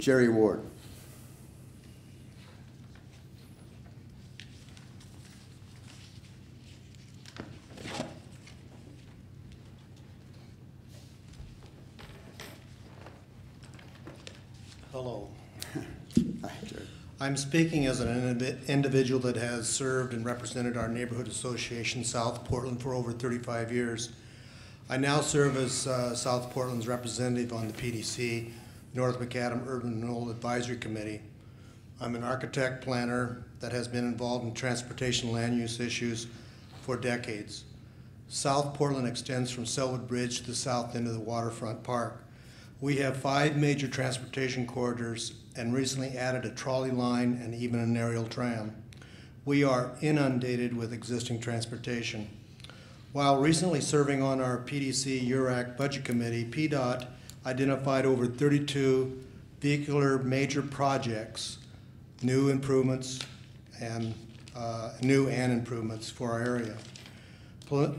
Jerry Ward. Hello. Hi, Jerry. I'm speaking as an individual that has served and represented our neighborhood association, South Portland, for over 35 years. I now serve as South Portland's representative on the PDC, North Macadam Urban Renewal Advisory Committee. I'm an architect planner that has been involved in transportation land use issues for decades. South Portland extends from Selwood Bridge to the south end of the waterfront park. We have 5 major transportation corridors and recently added a trolley line and even an aerial tram. We are inundated with existing transportation. While recently serving on our PDC URAC Budget Committee, PDOT identified over 32 vehicular major projects, new improvements and improvements for our area.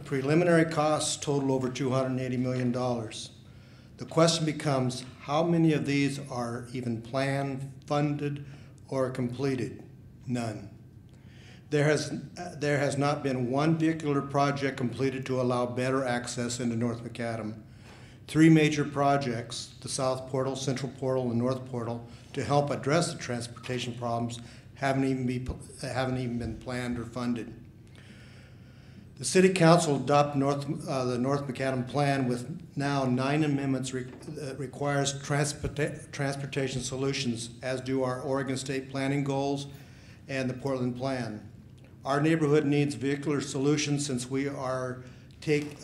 Preliminary costs total over $280 million. The question becomes, how many of these are even planned, funded, or completed? None. There has not been one vehicular project completed to allow better access into North Macadam. 3 major projects, the South Portal, Central Portal, and North Portal, to help address the transportation problems haven't even been planned or funded. The City Council adopted the North Macadam Plan with now 9 amendments that requires transportation solutions, as do our Oregon State Planning goals and the Portland Plan. Our neighborhood needs vehicular solutions since we are taking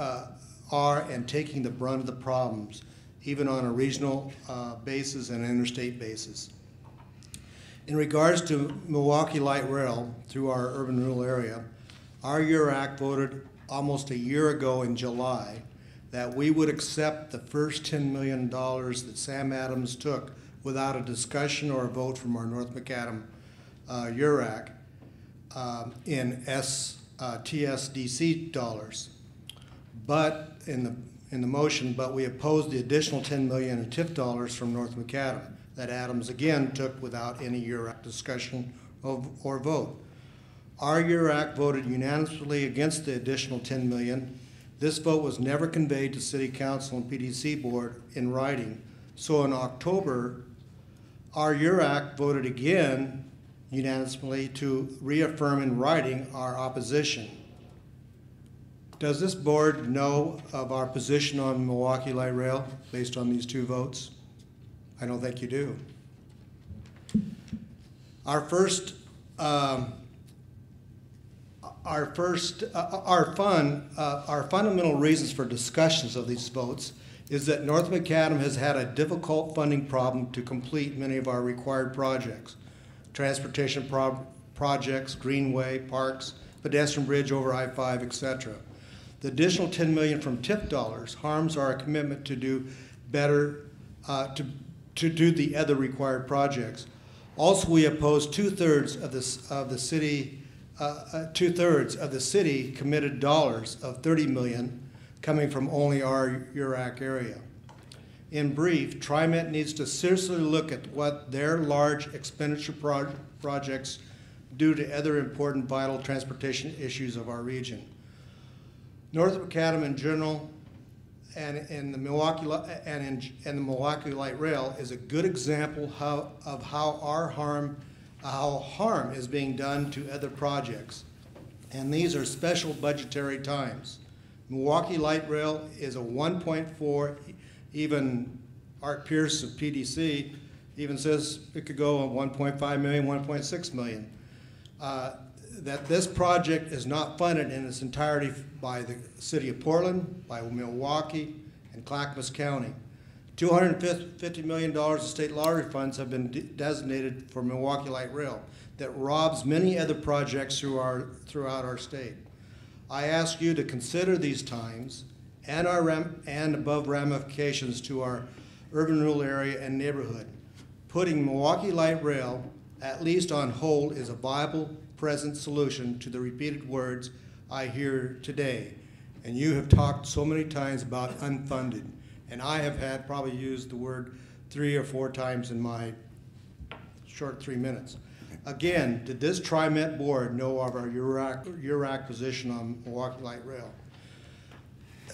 the brunt of the problems, even on a regional basis and interstate basis. In regards to Milwaukee Light Rail through our urban rural area, our URAC voted almost a year ago in July that we would accept the first $10 million that Sam Adams took without a discussion or a vote from our North Macadam URAC in TSDC dollars. But in the motion, but we opposed the additional $10 million in TIF dollars from North Macadam that Adams again took without any URAC discussion or vote. Our URAC voted unanimously against the additional $10 million. This vote was never conveyed to City Council and PDC Board in writing. So in October, our URAC voted again unanimously to reaffirm in writing our opposition. Does this board know of our position on Milwaukee Light Rail based on these 2 votes? I don't think you do. Our fundamental reasons for discussions of these votes is that North Macadam has had a difficult funding problem to complete many of our required projects. Transportation projects, greenway, parks, pedestrian bridge over I-5, etc. The additional $10 million from TIF dollars harms our commitment to do better, to do the other required projects. Also, we oppose 2/3 of the city committed dollars of $30 million coming from only our URAC area. In brief, TriMet needs to seriously look at what their large expenditure projects do to other important vital transportation issues of our region. North Macadam in general and the Milwaukee Light Rail is a good example of how harm is being done to other projects. And these are special budgetary times. Milwaukee Light Rail is a 1.4, even Art Pierce of PDC even says it could go on 1.5 million, 1.6 million. That this project is not funded in its entirety by the City of Portland, by Milwaukee, and Clackamas County. $250 million of state lottery funds have been designated for Milwaukee Light Rail that robs many other projects throughout our state. I ask you to consider these times and above ramifications to our urban rural area and neighborhood. Putting Milwaukee Light Rail, at least on hold, is a viable present solution to the repeated words I hear today. And you have talked so many times about unfunded, and I have probably used the word 3 or 4 times in my short 3 minutes. Again, did this TriMet board know of your acquisition on Milwaukee Light Rail?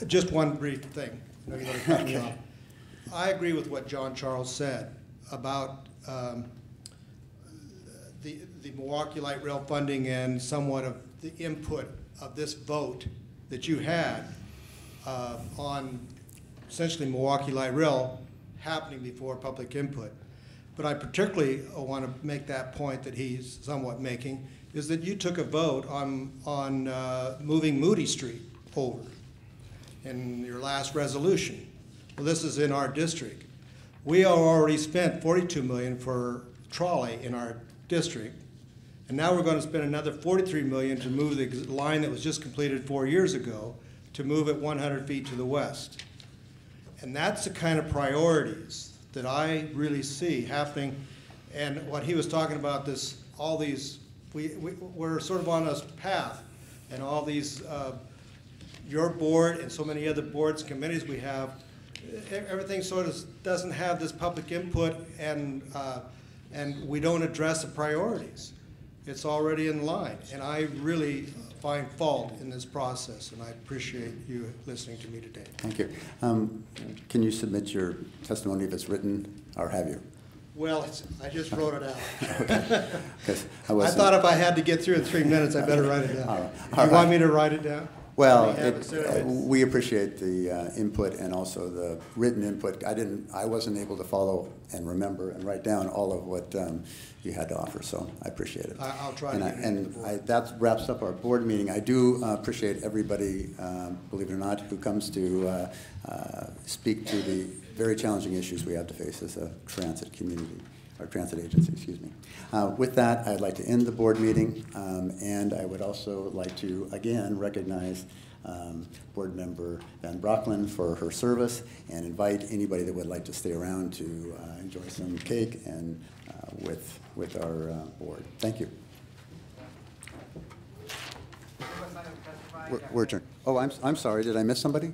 Just one brief thing. I know you're going to cut me off. I agree with what John Charles said about the Milwaukee Light Rail funding and somewhat of the input of this vote that you had on essentially Milwaukee Light Rail happening before public input. But I particularly want to make that point that he's somewhat making, is that you took a vote on moving Moody Street over in your last resolution. Well, this is in our district. We have already spent $42 million for trolley in our district, and now we're going to spend another $43 million to move the line that was just completed 4 years ago to move it 100 feet to the west. And that's the kind of priorities that I really see happening. And what he was talking about, we're sort of on a path, and all these, your board and so many other boards and committees we have, everything sort of doesn't have this public input, and we don't address the priorities. It's already in line, and I really find fault in this process, and I appreciate you listening to me today. Thank you. Can you submit your testimony if it's written, or have you? Well, I just wrote it out. Okay. I thought if I had to get through in 3 minutes, I better write it down. All right. Do you want me to write it down? Well, we appreciate the input and also the written input. I wasn't able to follow and remember and write down all of what you had to offer, so I appreciate it. I'll try that wraps up our board meeting. I do appreciate everybody, believe it or not, who comes to speak to the very challenging issues we have to face as a transit community, or transit agency, excuse me. With that, I'd like to end the board meeting, and I would also like to, again, recognize Board Member Van Brocklin for her service, and invite anybody that would like to stay around to enjoy some cake and with our board. Thank you. We're adjourned. Oh, I'm sorry. Did I miss somebody?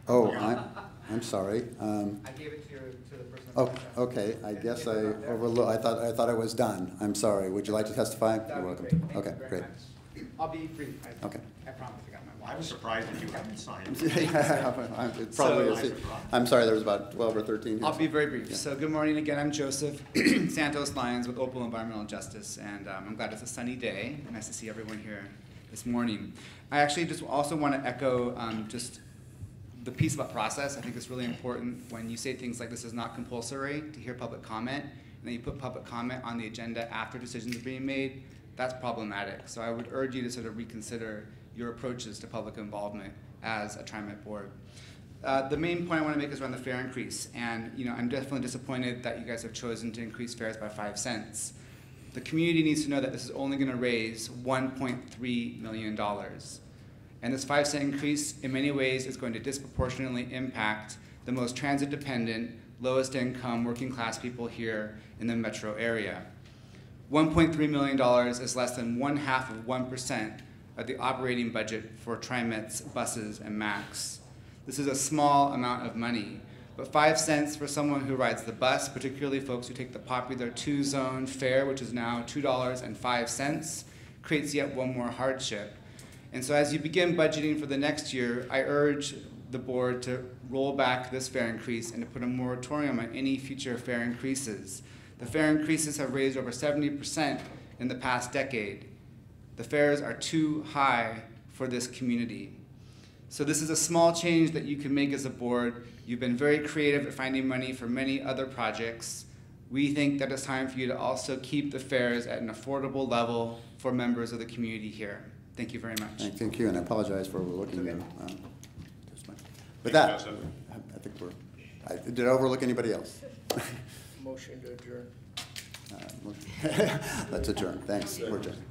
Oh, I'm sorry. I gave it to the person. Oh, okay. I guess I overlooked. I thought I was done. I'm sorry. Would you like to testify? That You're would be welcome. great. Okay, Thank you very great. much. I'll be brief. Okay. I promise I got my I watch. was surprised that you hadn't signed. Yeah, it probably So- is. I'm sorry. There was about 12 or 13 here. I'll be very brief. Yeah. So good morning again. I'm Joseph Santos Lyons with Opal Environmental Justice, and I'm glad it's a sunny day. Nice to see everyone here this morning. I actually just also want to echo just the piece about process. I think it's really important when you say things like this is not compulsory to hear public comment, and then you put public comment on the agenda after decisions are being made. That's problematic. So I would urge you to sort of reconsider your approaches to public involvement as a TriMet board. The main point I want to make is around the fare increase, and I'm definitely disappointed that you guys have chosen to increase fares by 5 cents. The community needs to know that this is only going to raise $1.3 million. And this 5 cent increase, in many ways, is going to disproportionately impact the most transit-dependent, lowest income, working class people here in the metro area. $1.3 million is less than 0.5% of the operating budget for TriMet's buses and MAX. This is a small amount of money, but 5 cents for someone who rides the bus, particularly folks who take the popular 2-zone fare, which is now $2.05, creates yet one more hardship. And so as you begin budgeting for the next year, I urge the board to roll back this fare increase and to put a moratorium on any future fare increases. The fare increases have raised over 70% in the past decade. The fares are too high for this community. So this is a small change that you can make as a board. You've been very creative at finding money for many other projects. We think that it's time for you to also keep the fares at an affordable level for members of the community here. Thank you very much. Thank you, and I apologize for overlooking them. With that, I think did I overlook anybody else? Motion to adjourn. Let's adjourn. Thanks. We're adjourned.